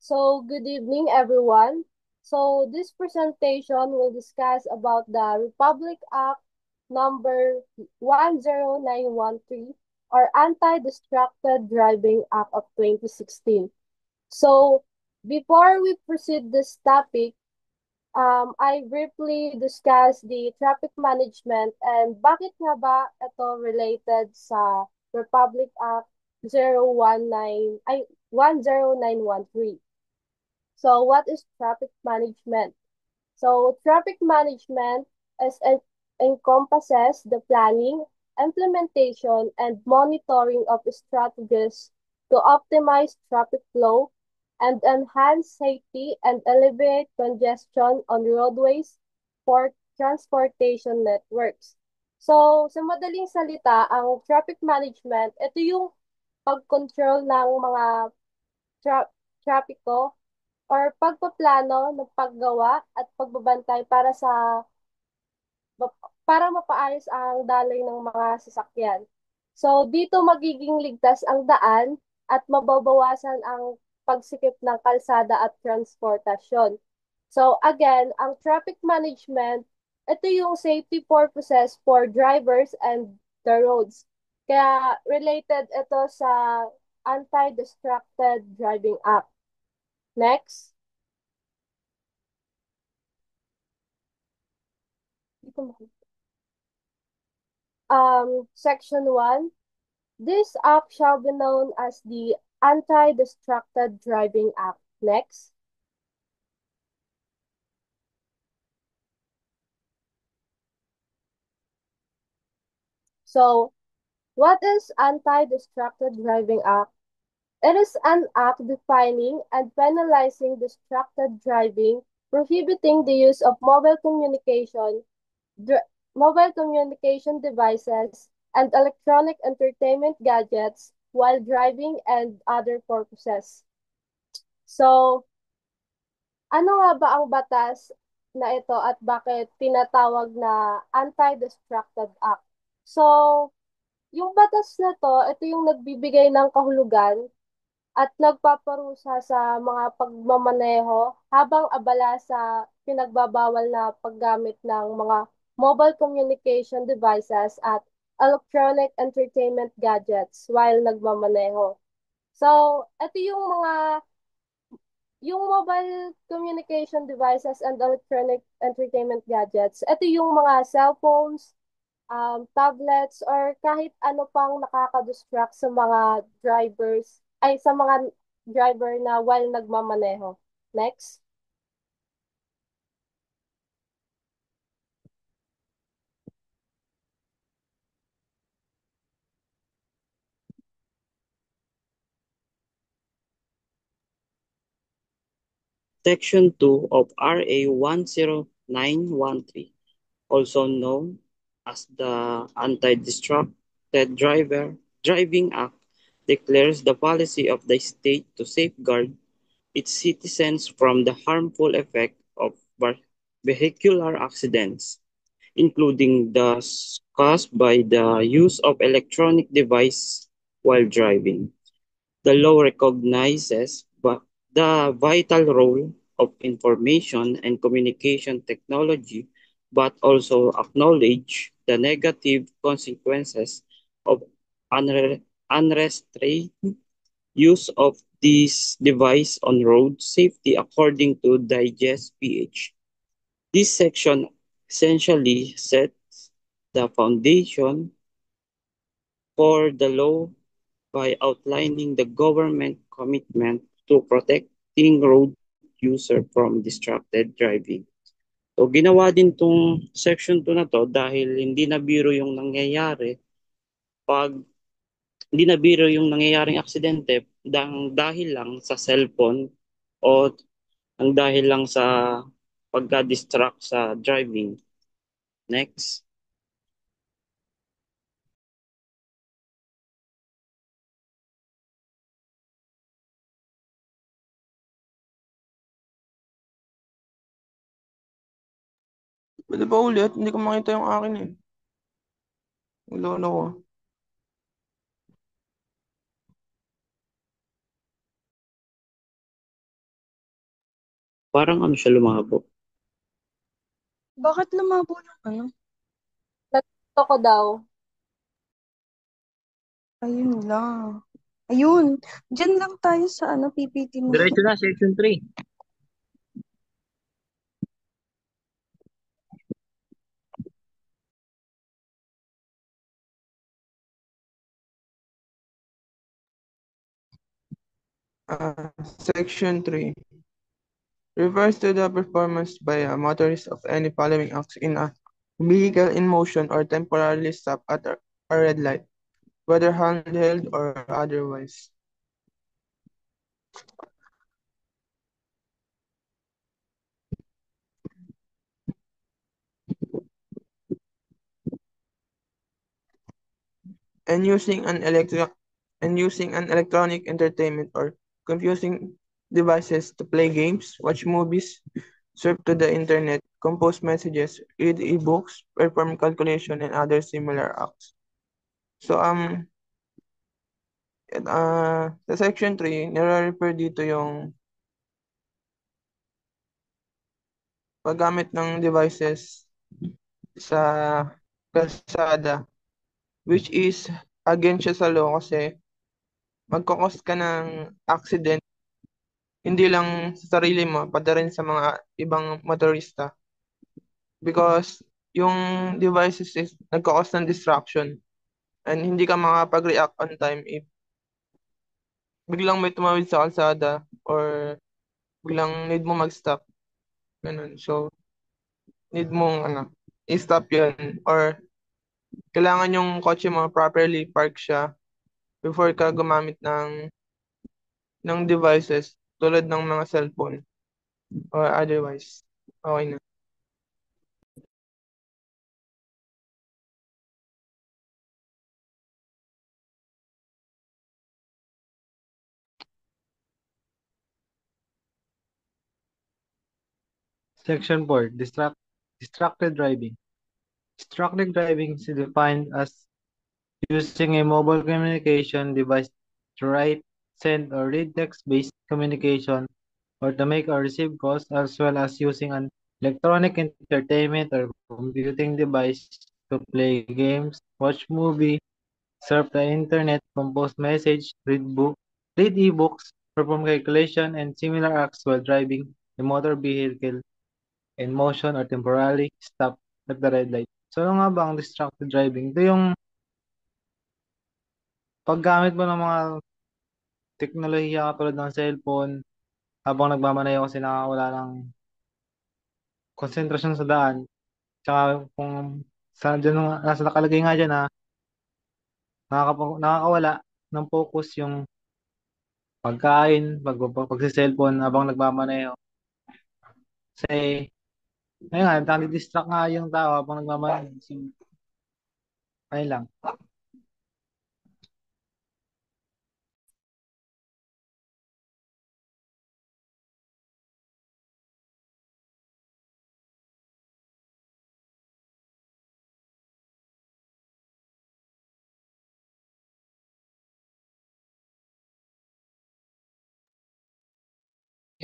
So, good evening, everyone. So, this presentation will discuss about the Republic Act number 10913 or Anti-Distracted Driving Act of 2016. So, before we proceed this topic, I briefly discuss the traffic management and bakit nga ba ito related sa Republic Act 10913. So, what is traffic management? So, traffic management is encompasses the planning, implementation, and monitoring of strategies to optimize traffic flow and enhance safety and alleviate congestion on roadways for transportation networks. So, sa madaling salita, ang traffic management, ito yung pag-control ng mga tra- trapiko or pagpaplano ng paggawa at pagbabantay para mapaayos ang daloy ng mga sasakyan. So dito magiging ligtas ang daan at mababawasan ang pagsikip ng kalsada at transportasyon. So again, ang traffic management, ito yung safety purposes for drivers and the roads. Kaya related ito sa Anti-Distracted Driving Act. Next. Section 1. This act shall be known as the Anti-Distracted Driving Act. Next. So, what is Anti-Distracted Driving Act? It is an act defining and penalizing distracted driving, prohibiting the use of dr- mobile communication devices, and electronic entertainment gadgets while driving and other purposes. So, ano nga ba ang batas na ito at bakit tinatawag na Anti-Distracted Act? So, yung batas na to, ito yung nagbibigay ng kahulugan at nagpaparusa sa mga pagmamaneho habang abala sa pinagbabawal na paggamit ng mga mobile communication devices at electronic entertainment gadgets while nagmamaneho. So, ito yung mobile communication devices and electronic entertainment gadgets. Ito yung mga cellphones, tablets, or kahit ano pang nakaka-distract sa mga sa mga driver na while nagmamaneho. Next. Section 2 of RA 10913, also known as the Anti-Distracted Driving Act, declares the policy of the state to safeguard its citizens from the harmful effect of vehicular accidents, including those caused by the use of electronic device while driving. The law recognizes the vital role of information and communication technology, but also acknowledge the negative consequences of unrestrained use of this device on road safety according to Digest PH. This section essentially sets the foundation for the law by outlining the government commitment to protecting road user from distracted driving. So ginawa din tong section 2 na to dahil hindi na biro yung nangyayari pag hindi na biro yung nangyayaring aksidente dahil lang sa cellphone o ang dahil lang sa pagka-distract sa driving. Next. Pwede ba ulit? Hindi ko makita yung akin eh. Wala na ko. Parang ano siya lumabo. Bakit lumabo yung ano? Natuto ko daw. Ayun lang. Ayun. Diyan lang tayo sa ano, PPT mo. Diretso na, section 3. Section 3 refers to the performance by a motorist of any following acts in a vehicle in motion or temporarily stopped at a red light, whether handheld or otherwise. And using an electronic entertainment or confusing devices to play games, watch movies, surf to the internet, compose messages, read ebooks, perform calculation, and other similar acts. So, sa section 3, nire-refer dito yung paggamit ng devices sa kalsada, which is against siya sa law kasi magkakos ka ng accident, hindi lang sa sarili mo, pati rin sa mga ibang motorista. Because yung devices is nagkakos ng distraction and hindi ka makapag-react on time if biglang may tumawid sa kalsada or biglang need mo mag-stop. Ganun. So, need mong i-stop yun or kailangan yung kotse mo properly park siya before ka gumamit ng devices tulad ng mga cellphone or otherwise. Okay na. Section 4, distracted driving. Distracted driving is defined as using a mobile communication device to write, send, or read text-based communication or to make or receive calls, as well as using an electronic entertainment or computing device to play games, watch movie, surf the internet, compose message, read ebooks, perform calculation, and similar acts while driving a motor vehicle in motion or temporarily stop at the red light. So ano nga ba ang distracted driving? Ito yung paggamit mo ng mga teknolohiya katulad ng cellphone habang nagmamaneho kasi nakakawala ng konsentrasyon sa daan. Tsaka kung dyan, nasa nakalagay nga dyan na nakakawala ng focus yung pagkain, pagsi-cellphone habang nagmamaneho. Kasi, ayun nga, nadi-distract nga yung tao habang nagmamaneho. So, ayun lang.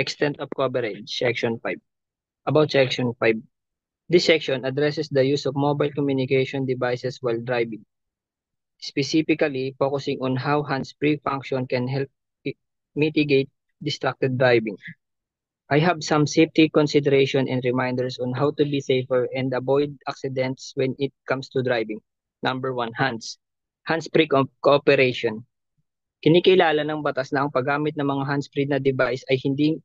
Extent of coverage, Section 5. About Section 5. This section addresses the use of mobile communication devices while driving, specifically focusing on how hands-free function can help mitigate distracted driving. I have some safety consideration and reminders on how to be safer and avoid accidents when it comes to driving. Number 1, hands. Hands-free cooperation. Kinikilala ng batas na ang paggamit ng mga hands-free na device ay hindi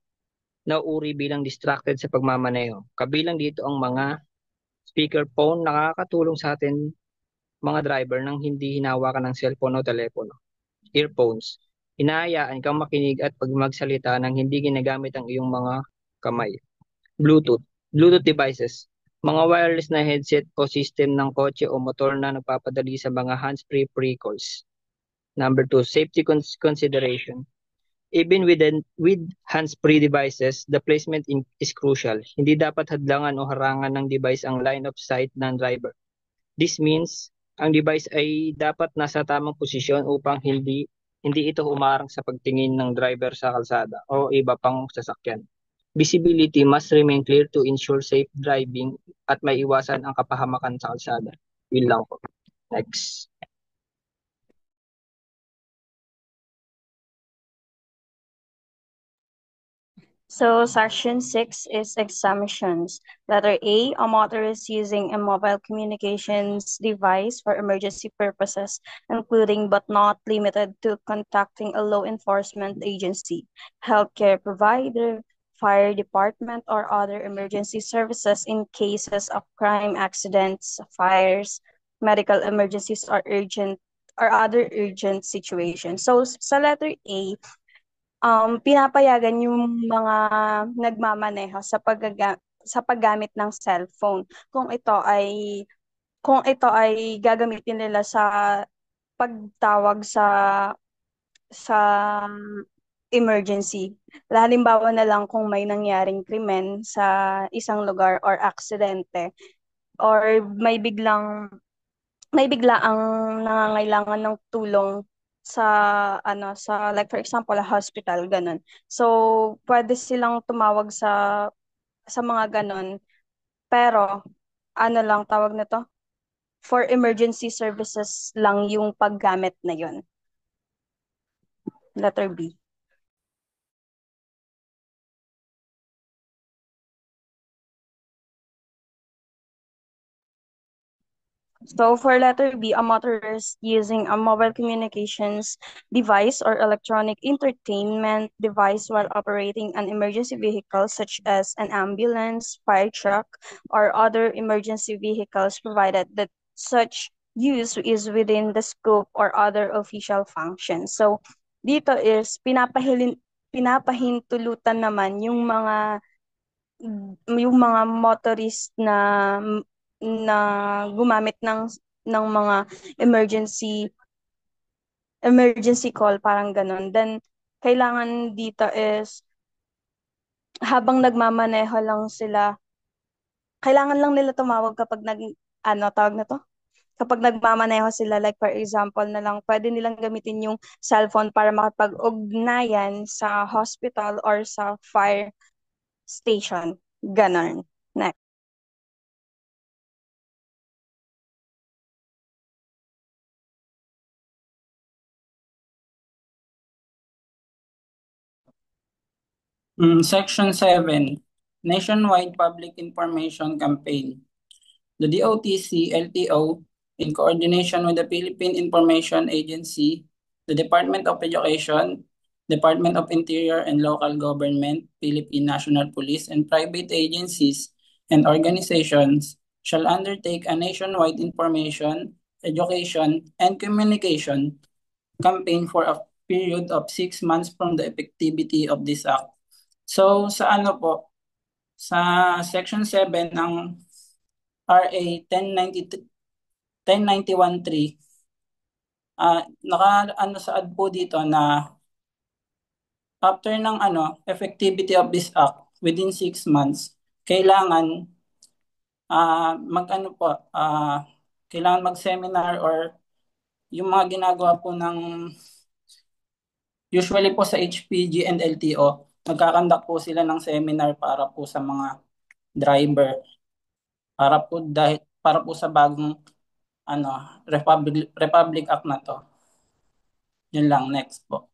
nauuri bilang distracted sa pagmamaneho. Kabilang dito ang mga speakerphone na nakakatulong sa atin mga driver nang hindi hinawakan ng cellphone o telepono. Earphones. Hinahayaan kang makinig at pag magsalita nang hindi ginagamit ang iyong mga kamay. Bluetooth. Bluetooth devices. Mga wireless na headset o system ng kotse o motor na nagpapadali sa mga hands-free pre-calls. Number 2, safety consideration. Even with hands-free devices, the placement is crucial. Hindi dapat hadlangan o harangan ng device ang line of sight ng driver. This means, ang device ay dapat nasa tamang posisyon upang hindi ito humarang sa pagtingin ng driver sa kalsada o iba pang sasakyan. Visibility must remain clear to ensure safe driving at maiiwasan ang kapahamakan sa kalsada. Yun lang po. Next. So section 6 is exemptions. Letter A, a motorist using a mobile communications device for emergency purposes, including but not limited to contacting a law enforcement agency, healthcare provider, fire department, or other emergency services in cases of crime, accidents, fires, medical emergencies, or urgent or other urgent situations. So sa letter A, pinapayagan yung mga nagmamaneho sa paggamit ng cellphone kung ito ay gagamitin nila sa pagtawag sa emergency. Halimbawa na lang kung may nangyaring krimen sa isang lugar or aksidente or may bigla ang nangangailangan ng tulong sa sa like for example a hospital ganun. So pwede silang tumawag sa mga ganun pero lang tawag nito for emergency services lang yung paggamit na yun. Letter B. So for letter B, a motorist using a mobile communications device or electronic entertainment device while operating an emergency vehicle such as an ambulance, fire truck, or other emergency vehicles provided that such use is within the scope or other official functions. So dito is pinapahintulutan naman yung mga motorist na gumamit ng mga emergency call parang ganun. Then kailangan dito is habang nagmamaneho lang sila, kailangan lang nila tumawag kapag tawag na to? Kapag nagmamaneho sila, like for example na lang, pwede nilang gamitin yung cellphone para makapag-ugnayan sa hospital or sa fire station. Ganon. Next. Section 7, Nationwide Public Information Campaign. The DOTC LTO, in coordination with the Philippine Information Agency, the Department of Education, Department of Interior and Local Government, Philippine National Police, and private agencies and organizations shall undertake a nationwide information, education, and communication campaign for a period of 6 months from the effectivity of this act. So sa sa Section 7 ng RA 1091-3, naka-saad po dito na after ng effectivity of this act within 6 months, kailangan kailangan mag-seminar or yung mga ginagawa po usually po sa HPG and LTO, magkakandak po sila ng seminar para po sa mga driver para po sa bagong ano Republic Act na to. Yun lang, next po.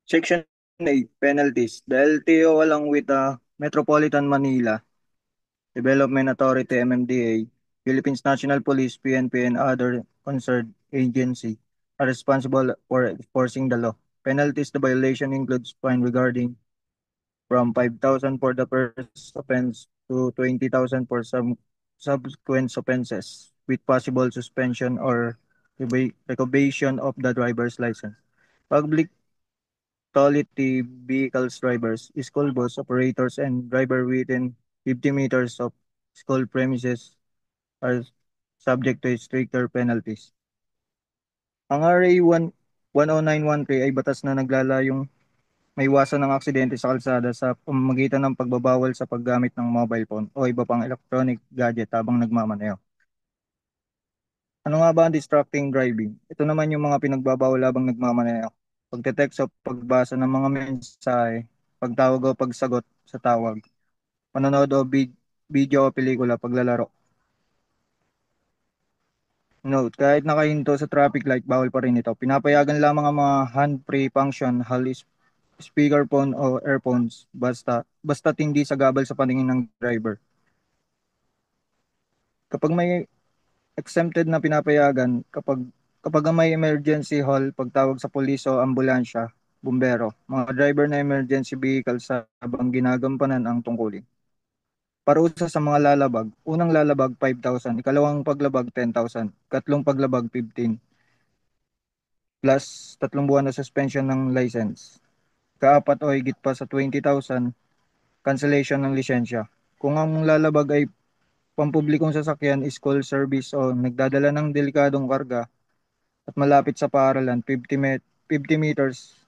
Section 8, Penalties. The LTO along with the Metropolitan Manila Development Authority MMDA, Philippines National Police, PNP, and other concerned agency are responsible for enforcing the law. Penalties, the violation includes fine regarding from 5,000 for the first offense to 20,000 for some subsequent offenses with possible suspension or revocation of the driver's license. Public utility vehicles drivers, school bus operators, and driver within 50 meters of school premises are subject to stricter penalties. Ang RA 10913 ay batas na naglalayong maiwasan ng aksidente sa kalsada sa pamamagitan ng pagbabawal sa paggamit ng mobile phone o iba pang electronic gadget habang nagmamaneho. Ano nga ba ang distracting driving? Ito naman yung mga pinagbabawal habang nagmamaneho. Pagte-text o pagbasa ng mga mensahe, pagtawag o pagsagot sa tawag, panonood o video o pelikula, paglalaro. Note, kahit nakahinto sa traffic light, bawal pa rin ito. Pinapayagan lamang ang mga hand-free function, speakerphone o earphones, basta't hindi sagabal sa paningin ng driver. Kapag may exempted na pinapayagan, kapag may emergency hall, pagtawag sa pulis o ambulansya, bumbero, mga driver na emergency vehicle sa habang ginagampanan ang tungkulin. Parusa sa mga lalabag, unang lalabag 5,000, ikalawang paglabag 10,000, katlong paglabag 15, plus 3 buwan na suspension ng license. Kaapat o higit pa sa 20,000, cancellation ng lisensya. Kung ang lalabag ay pampublikong sasakyan, school service o nagdadala ng delikadong karga at malapit sa paaralan, 50 meters,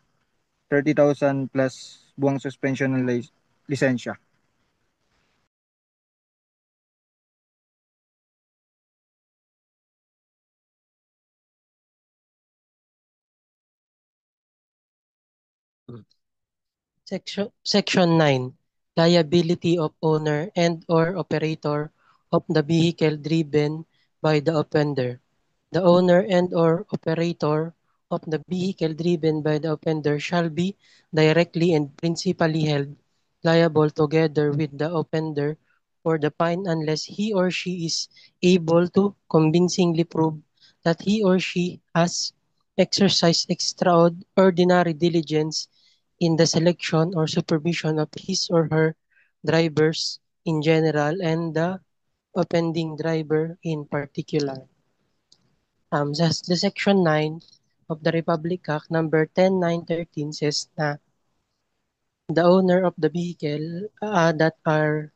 30,000 plus buwang suspension ng lisensya. Section 9. Liability of owner and/or operator of the vehicle driven by the offender. The owner and/or operator of the vehicle driven by the offender shall be directly and principally held liable together with the offender for the fine unless he or she is able to convincingly prove that he or she has exercised extraordinary diligence in the selection or supervision of his or her drivers in general and the offending driver in particular. The Section 9 of the Republic Act number 10913 says na the owner of the vehicle that are,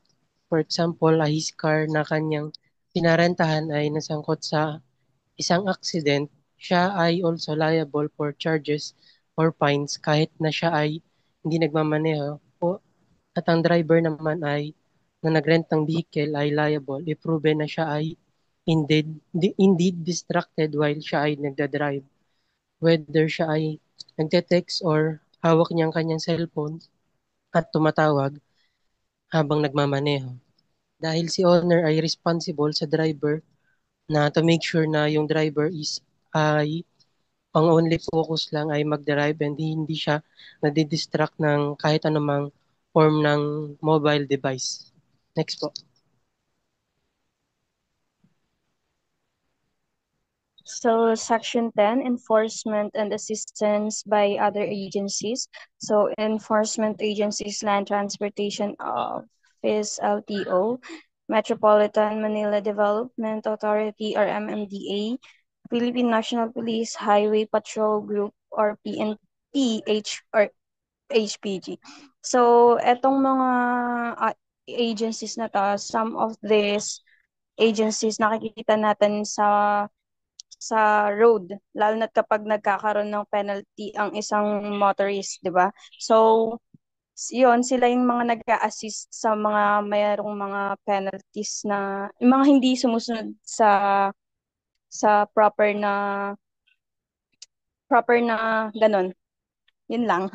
for example, his car na kanyang pinarentahan ay nasangkot sa isang accident, siya ay also liable for charges or fines kahit na siya ay hindi nagmamaneho at ang driver naman ay na nagrent ng vehicle ay liable if proven na siya ay indeed distracted while siya ay nagdadrive. Whether siya ay nagte-text or hawak niya ang kanyang cellphone at tumatawag habang nagmamaneho. Dahil si owner ay responsible sa driver na to make sure na yung driver ay ang only focus lang ay mag-drive and hindi siya nadidistract ng kahit anumang form ng mobile device. Next po. So Section 10, enforcement and assistance by other agencies. So enforcement agencies, Land Transportation Office, LTO, Metropolitan Manila Development Authority or MMDA, Philippine National Police Highway Patrol Group or PNP or HPG. So etong mga agencies na to, some of these agencies nakikita natin sa road, lalo na kapag nagkakaroon ng penalty ang isang motorist, 'di ba? So, yun, sila yung mga nag-a-assist sa mga mayroong mga penalties na yung mga hindi sumusunod sa proper na ganun. Yun lang.